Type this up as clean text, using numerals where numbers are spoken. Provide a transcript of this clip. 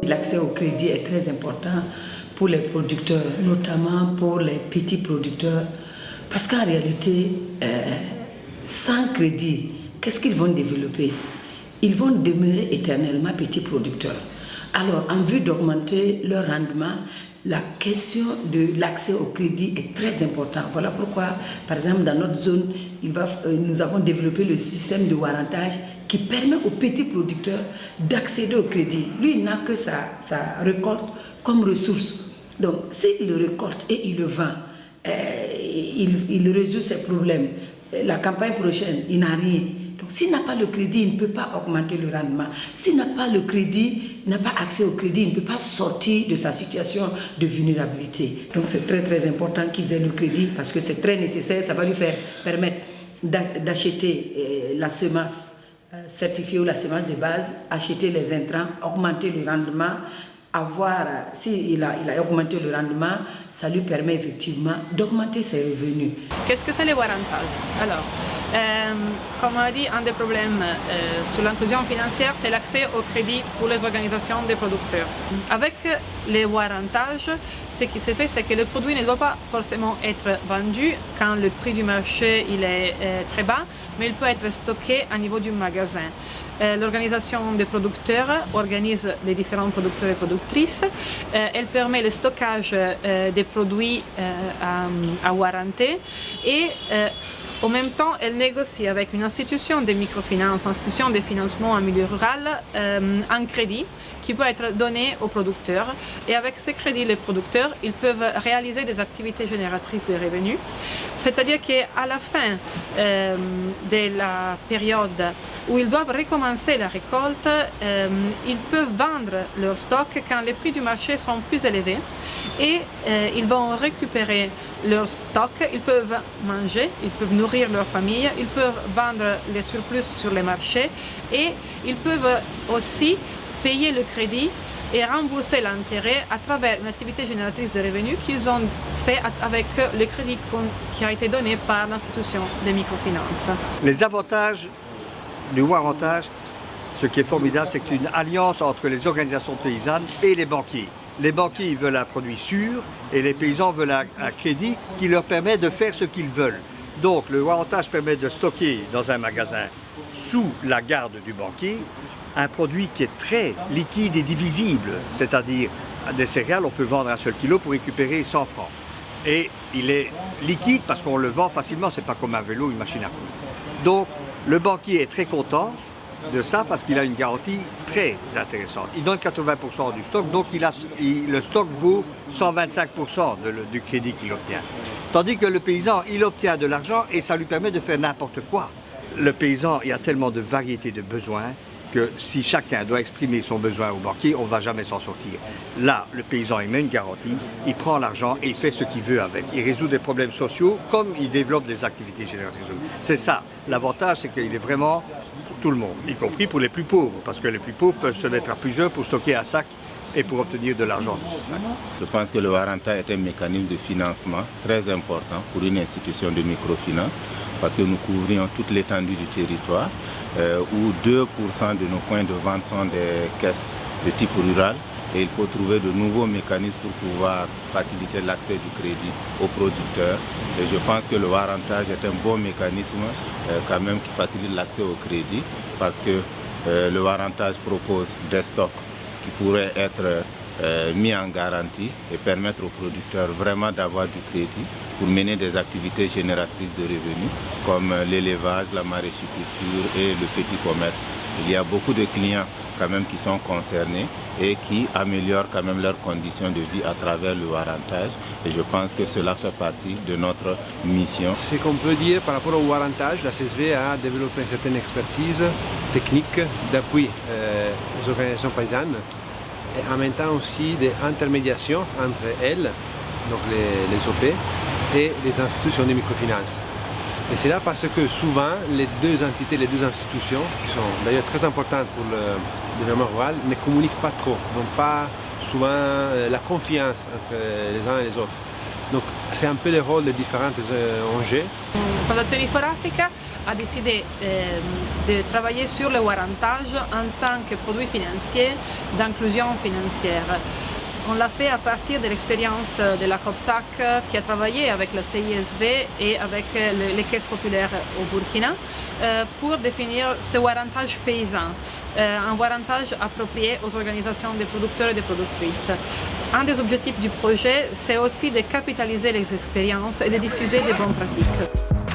l'accès au crédit est très important pour les producteurs, notamment pour les petits producteurs. Parce qu'en réalité, sans crédit, qu'est-ce qu'ils vont développer? Ils vont demeurer éternellement petits producteurs. Alors, en vue d'augmenter leur rendement, la question de l'accès au crédit est très importante. Voilà pourquoi, par exemple, dans notre zone, nous avons développé le système de warrantage qui permet aux petits producteurs d'accéder au crédit. Lui, il n'a que sa récolte comme ressource. Donc, s'il le récolte et il le vend, il résout ses problèmes. La campagne prochaine, il n'a rien. Donc, s'il n'a pas le crédit, il ne peut pas augmenter le rendement. S'il n'a pas le crédit, il n'a pas accès au crédit, il ne peut pas sortir de sa situation de vulnérabilité. Donc, c'est très très important qu'ils aient le crédit parce que c'est très nécessaire. Ça va lui permettre d'acheter la semence certifiée ou la semence de base, acheter les intrants, augmenter le rendement. S'il a augmenté le rendement, ça lui permet effectivement d'augmenter ses revenus. Qu'est-ce que c'est les warrantages? Alors, comme on a dit, un des problèmes sur l'inclusion financière, c'est l'accès au crédit pour les organisations des producteurs. Avec les warrantages, ce qui se fait, c'est que le produit ne doit pas forcément être vendu quand le prix du marché il est très bas, mais il peut être stocké au niveau du magasin. L'organisation des producteurs organise les différents producteurs et productrices. Elle permet le stockage des produits à warranter et en même temps, elle négocie avec une institution de microfinance, une institution de financement en milieu rural, un crédit qui peut être donné aux producteurs. Et avec ce crédit, les producteurs ils peuvent réaliser des activités génératrices de revenus. C'est-à-dire qu'à la fin de la période où ils doivent recommencer la récolte, ils peuvent vendre leur stock quand les prix du marché sont plus élevés et ils vont récupérer leur stock, ils peuvent manger, ils peuvent nourrir leur famille, ils peuvent vendre les surplus sur les marchés et ils peuvent aussi payer le crédit et rembourser l'intérêt à travers une activité génératrice de revenus qu'ils ont fait avec le crédit qui a été donné par l'institution de microfinance. Les avantages du warrantage, ce qui est formidable, c'est une alliance entre les organisations paysannes et les banquiers. Les banquiers veulent un produit sûr et les paysans veulent un crédit qui leur permet de faire ce qu'ils veulent. Donc le warrantage permet de stocker dans un magasin sous la garde du banquier un produit qui est très liquide et divisible, c'est-à-dire des céréales, on peut vendre un seul kilo pour récupérer 100 francs. Et il est liquide parce qu'on le vend facilement, c'est pas comme un vélo, une machine à coudre. Donc le banquier est très content de ça parce qu'il a une garantie très intéressante. Il donne 80% du stock, donc le stock vaut 125% du crédit qu'il obtient. Tandis que le paysan, il obtient de l'argent et ça lui permet de faire n'importe quoi. Le paysan, il y a tellement de variétés de besoins que si chacun doit exprimer son besoin au banquier, on ne va jamais s'en sortir. Là, le paysan, il met une garantie, il prend l'argent et il fait ce qu'il veut avec. Il résout des problèmes sociaux comme il développe des activités génératrices. C'est ça. L'avantage, c'est qu'il est vraiment pour tout le monde, y compris pour les plus pauvres, parce que les plus pauvres peuvent se mettre à plusieurs pour stocker un sac et pour obtenir de l'argent de ce sac. Je pense que le warrantage est un mécanisme de financement très important pour une institution de microfinance parce que nous couvrons toute l'étendue du territoire où 2% de nos points de vente sont des caisses de type rural et il faut trouver de nouveaux mécanismes pour pouvoir faciliter l'accès du crédit aux producteurs. Et je pense que le warrantage est un bon mécanisme quand même qui facilite l'accès au crédit parce que le warrantage propose des stocks qui pourraient être mis en garantie et permettre aux producteurs vraiment d'avoir du crédit pour mener des activités génératrices de revenus comme l'élevage, la maraîchiculture et le petit commerce. Il y a beaucoup de clients quand même qui sont concernés et qui améliorent quand même leurs conditions de vie à travers le warrantage et je pense que cela fait partie de notre mission. Ce qu'on peut dire par rapport au warrantage, la CSV a développé une certaine expertise technique d'appui aux organisations paysannes et en même temps aussi des intermédiations entre elles, donc les OP, et les institutions de microfinance. Et c'est là parce que souvent les deux entités, les deux institutions, qui sont d'ailleurs très importantes pour le développement rural, ne communiquent pas trop, n'ont pas souvent la confiance entre les uns et les autres. Donc c'est un peu le rôle des différentes ONG. Fondazione for Africa a décidé de travailler sur le warrantage en tant que produit financier d'inclusion financière. On l'a fait à partir de l'expérience de la COPSAC qui a travaillé avec la CISV et avec les caisses populaires au Burkina pour définir ce warrantage paysan, un warrantage approprié aux organisations des producteurs et des productrices. Un des objectifs du projet, c'est aussi de capitaliser les expériences et de diffuser des bonnes pratiques.